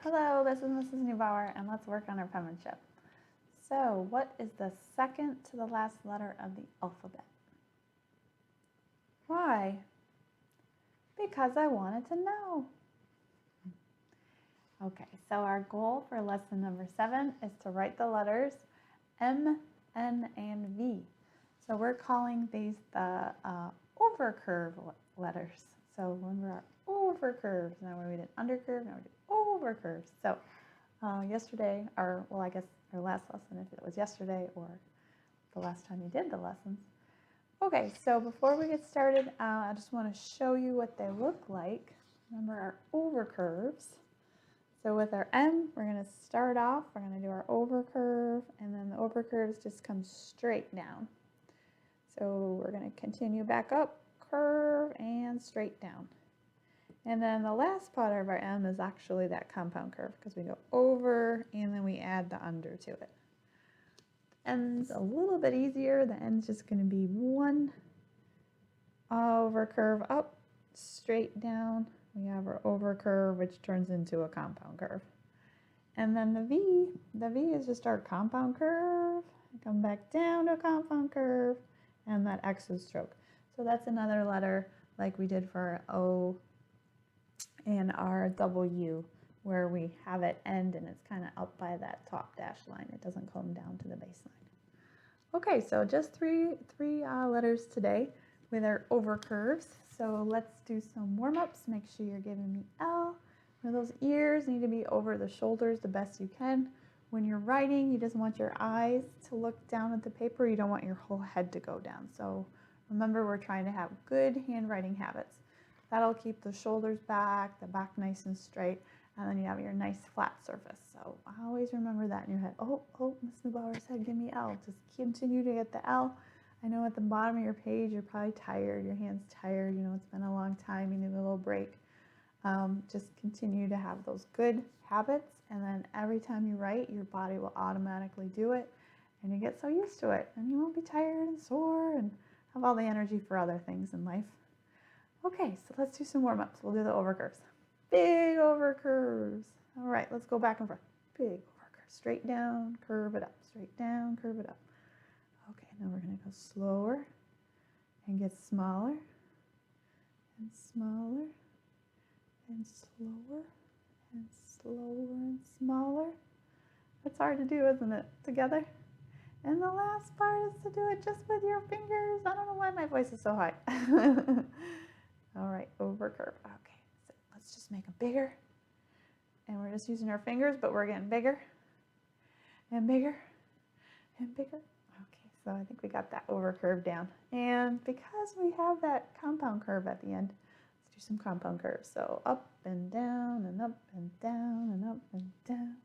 Hello, this is Mrs. Neubauer, and let's work on our penmanship. So, what is the second to the last letter of the alphabet? Why? Because I wanted to know. Okay, so our goal for lesson number 7 is to write the letters M, N, and V. So we're calling these the overcurve letters. So remember our overcurves. Now we did undercurve, now we did overcurves. So yesterday, or well, I guess our last lesson, if it was yesterday or the last time you did the lessons. Okay, so before we get started, I just want to show you what they look like. Remember our overcurves. So with our M, we're going to start off, we're going to do our overcurve, and then the overcurves just come straight down. So we're going to continue back up, curve, and straight down. And then the last part of our M is actually that compound curve because we go over and then we add the under to it. N's a little bit easier. The N's just going to be one overcurve up, straight down. We have our overcurve, which turns into a compound curve. And then the V is just our compound curve. Come back down to a compound curve, and that X is stroke. So that's another letter like we did for our O and our W, where we have it end and it's kind of up by that top dash line. It doesn't come down to the baseline. Okay, so just three letters today with our overcurves. So let's do some warm-ups. Make sure you're giving me L. Those ears need to be over the shoulders the best you can. When you're writing, you just want your eyes to look down at the paper. You don't want your whole head to go down. So remember, we're trying to have good handwriting habits. That'll keep the shoulders back, the back nice and straight, and then you have your nice flat surface. So always remember that in your head. Oh, Miss Neubauer said give me L. Just continue to get the L. I know at the bottom of your page you're probably tired, your hand's tired, you know, it's been a long time, you need a little break. Just continue to have those good habits, and then every time you write, your body will automatically do it, and you get so used to it, and you won't be tired and sore and have all the energy for other things in life. Okay, so let's do some warm-ups. We'll do the overcurves. Big overcurves. All right, let's go back and forth. Big overcurve. Straight down, curve it up. Straight down, curve it up. Okay, now we're going to go slower and get smaller and smaller and slower and slower and smaller. That's hard to do, isn't it? Together. And the last part is to do it just with your fingers. I don't know why my voice is so high. All right, overcurve. Okay, so let's just make them bigger. And we're just using our fingers, but we're getting bigger and bigger and bigger. Okay, so I think we got that overcurve down. And because we have that compound curve at the end, let's do some compound curves. So up and down and up and down and up and down.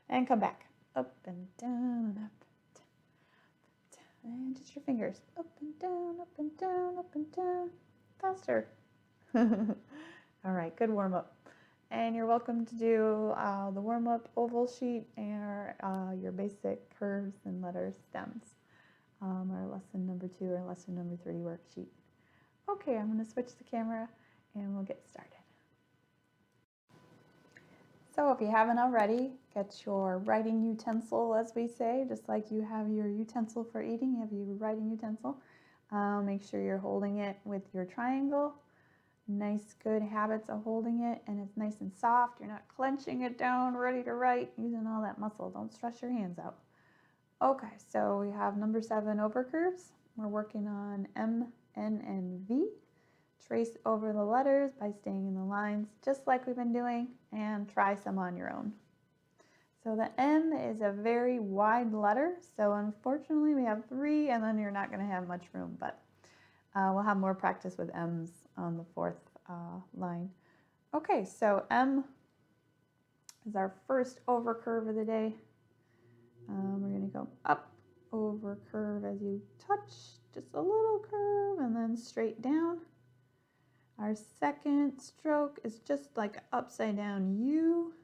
And come back. Up and down and up and down. And just your fingers. Up and down, up and down, up and down. Faster. All right, good warm-up. And you're welcome to do the warm-up oval sheet and your basic curves and letters stems, our lesson number 2 or lesson number 3 worksheet. Okay, I'm going to switch the camera and we'll get started. So if you haven't already, get your writing utensil, as we say, just like you have your utensil for eating, you have your writing utensil. Make sure you're holding it with your triangle. Nice, good habits of holding it, and it's nice and soft. You're not clenching it down, ready to write, using all that muscle. Don't stress your hands out. Okay, so we have number 7 overcurves. We're working on M, N, and V. Trace over the letters by staying in the lines, just like we've been doing, and try some on your own. So the M is a very wide letter, so unfortunately we have 3, and then you're not going to have much room, but we'll have more practice with M's on the 4th line. Okay, so M is our first overcurve of the day. We're going to go up, over curve as you touch, just a little curve, and then straight down. Our second stroke is just like an upside down U,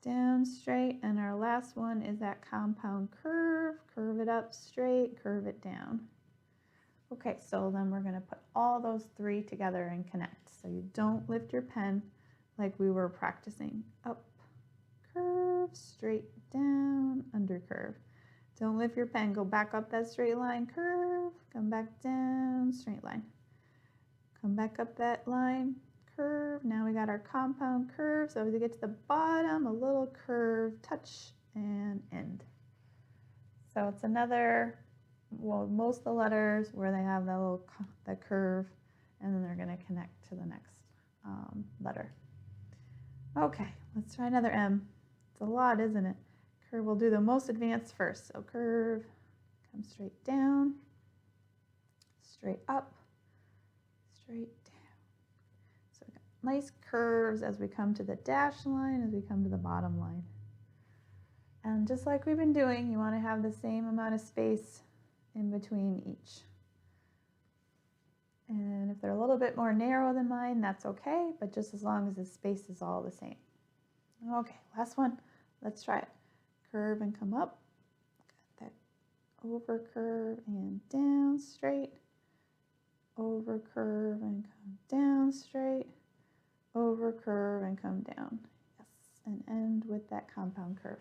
down straight, and our last one is that compound curve. Curve it up straight, curve it down. Okay, so then we're going to put all those 3 together and connect. So you don't lift your pen, like we were practicing. Up, curve, straight down, under curve. Don't lift your pen. Go back up that straight line, curve, come back down, straight line. Come back up that line, curve. Now we got our compound curve. So as we get to the bottom, a little curve, touch, and end. So it's another, well, most of the letters where they have that curve, and then they're going to connect to the next letter. Okay, let's try another M. It's a lot, isn't it? Curve, we'll do the most advanced first. So curve, come straight down, straight up, straight down. So we got nice curves as we come to the dash line, as we come to the bottom line. And just like we've been doing, you want to have the same amount of space in between each. And if they're a little bit more narrow than mine, that's okay, but just as long as the space is all the same. Okay, last one. Let's try it. Curve and come up. Got that over curve and down straight. Over curve and come down straight. Over curve and come down. Yes, and end with that compound curve.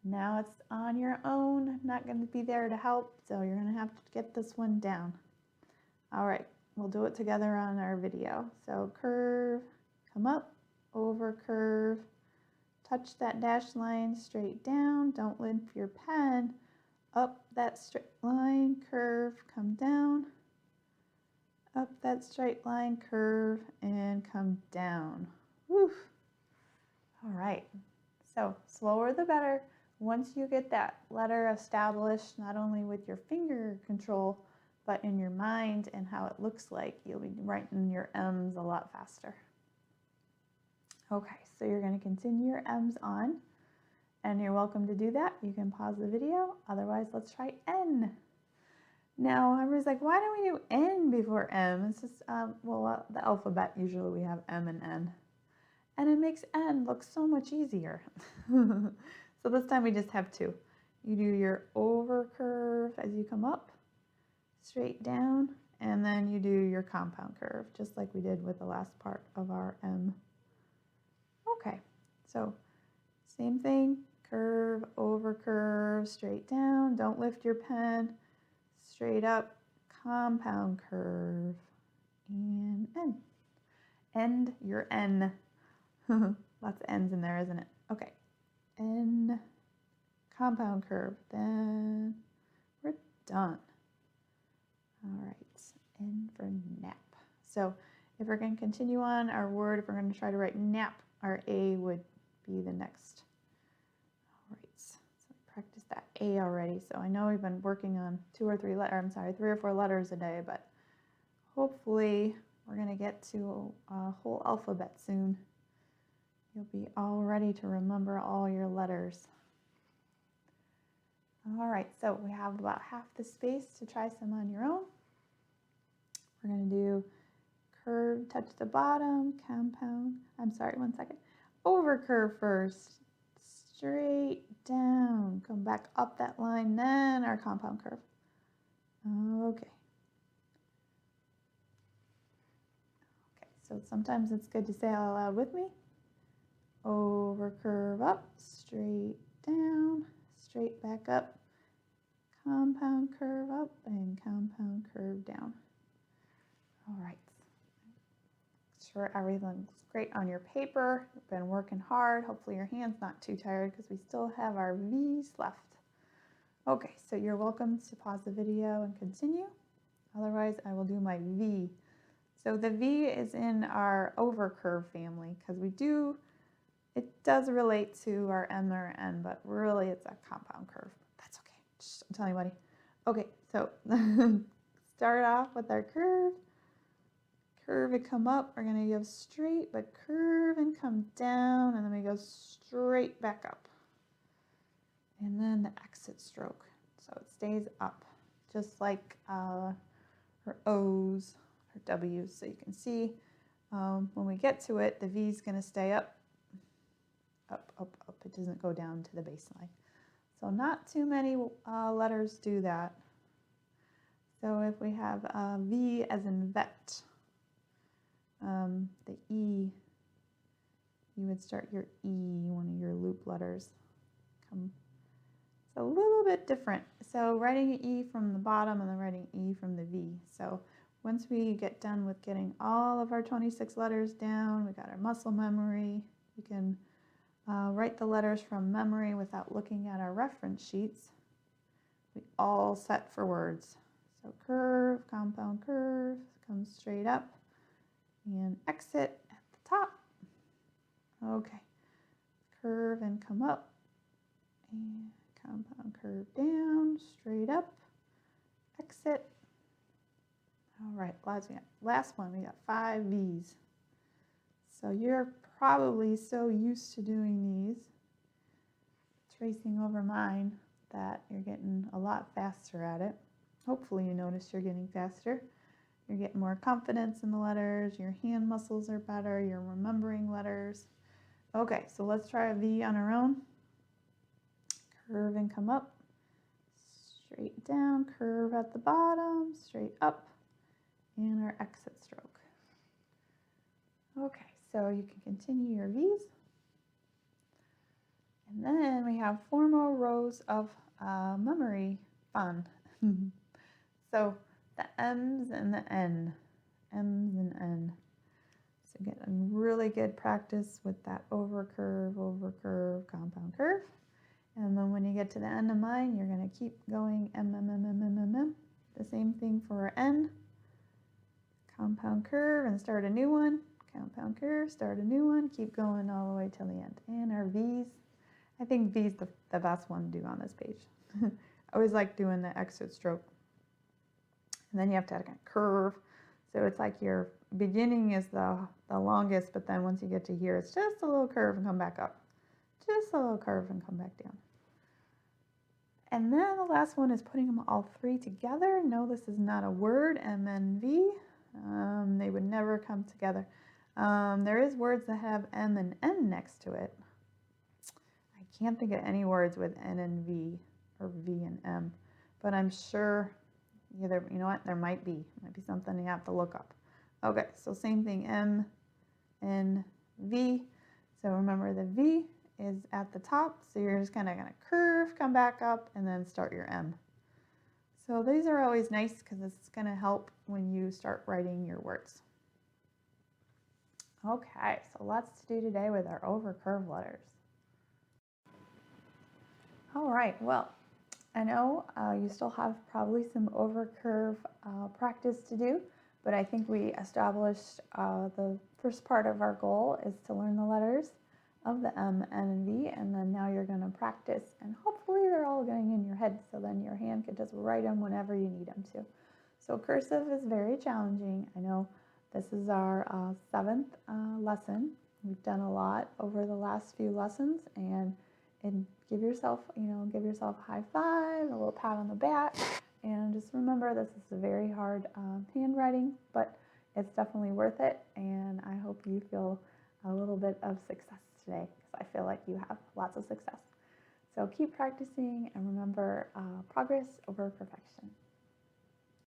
Now it's on your own. I'm not going to be there to help, so you're going to have to get this one down. All right, we'll do it together on our video. So curve, come up, over curve, touch that dashed line straight down. Don't lift your pen. Up that straight line, curve, come down. Up that straight line, curve, and come down. Woo. All right, so slower the better. Once you get that letter established, not only with your finger control, but in your mind and how it looks like, you'll be writing your M's a lot faster. Okay, so you're going to continue your M's on, and you're welcome to do that. You can pause the video. Otherwise, let's try N. Now, everybody's like, why don't we do N before M? It's just, the alphabet, usually we have M and N. And it makes N look so much easier. So this time we just have two. You do your over curve as you come up, straight down, and then you do your compound curve, just like we did with the last part of our M. Okay, so same thing, curve, over curve, straight down, don't lift your pen, straight up, compound curve, and N. End your N. Lots of N's in there, isn't it? Okay, N, compound curve, then we're done. All right, N for nap. So if we're going to continue on our word, if we're going to try to write nap, our A would be the next. All right, so I practiced that A already. So I know we've been working on 3 or 4 letters a day, but hopefully we're going to get to a whole alphabet soon. You'll be all ready to remember all your letters. All right, so we have about half the space to try some on your own. We're going to do curve, touch the bottom, over curve first, straight down, come back up that line, then our compound curve. Okay. Okay, so sometimes it's good to say out loud with me. Over curve up, straight down, straight back up, compound curve up, and compound curve down. All right. Make sure everything's great on your paper. You've been working hard. Hopefully your hand's not too tired because we still have our V's left. Okay, so you're welcome to pause the video and continue. Otherwise, I will do my V. So the V is in our over curve family because it does relate to our M or N, but really it's a compound curve. That's okay. Just don't tell anybody. Okay, so start off with our curve. Curve and come up. We're going to go straight, but curve and come down, and then we go straight back up. And then the exit stroke. So it stays up, just like her O's, her W's. So you can see when we get to it, the V is going to stay up, up, up, up. It doesn't go down to the baseline. So not too many letters do that. So if we have V as in vet, the E you would start your E, one of your loop letters. It's a little bit different. So writing an E from the bottom and then writing E from the V. So once we get done with getting all of our 26 letters down, we got our muscle memory. We can write the letters from memory without looking at our reference sheets. We all set for words. So curve, compound curve, comes straight up, and exit at the top. Okay, curve and come up, and compound curve down, straight up, exit. All right, last one, we got 5 V's. So you're probably so used to doing these, tracing over mine, that you're getting a lot faster at it. Hopefully you notice you're getting faster. You're getting more confidence in the letters, your hand muscles are better, you're remembering letters. Okay, so let's try a V on our own. Curve and come up, straight down, curve at the bottom, straight up, and our exit stroke. Okay, so you can continue your V's. And then we have 4 more rows of memory fun. So the M's and the N, M's and N. So get a really good practice with that over curve, compound curve. And then when you get to the end of mine, you're going to keep going M, M, M, M, M, M, M. The same thing for our N. Compound curve and start a new one. Compound curve, start a new one. Keep going all the way till the end. And our V's. I think V's the best one to do on this page. I always like doing the exit stroke. And then you have to kind of curve. So it's like your beginning is the longest, but then once you get to here, it's just a little curve and come back up. Just a little curve and come back down. And then the last one is putting them all 3 together. No, this is not a word, M, N, V. They would never come together. There is words that have M and N next to it. I can't think of any words with N and V or V and M, but I'm sure, you know what, there might be something you have to look up. Okay, so same thing, M, N, V. So remember the V is at the top, so you're just kind of going to curve, come back up, and then start your M. So these are always nice because it's going to help when you start writing your words. Okay, so lots to do today with our over curve letters. All right, well, I know you still have probably some over curve practice to do, but I think we established the first part of our goal is to learn the letters of the M, N, and V, and then now you're going to practice, and hopefully they're all going in your head, so then your hand can just write them whenever you need them to. So cursive is very challenging. I know this is our 7th lesson. We've done a lot over the last few lessons, and give yourself a high five, a little pat on the back, and just remember this is a very hard handwriting, but it's definitely worth it, and I hope you feel a little bit of success today, because I feel like you have lots of success. So keep practicing, and remember, progress over perfection.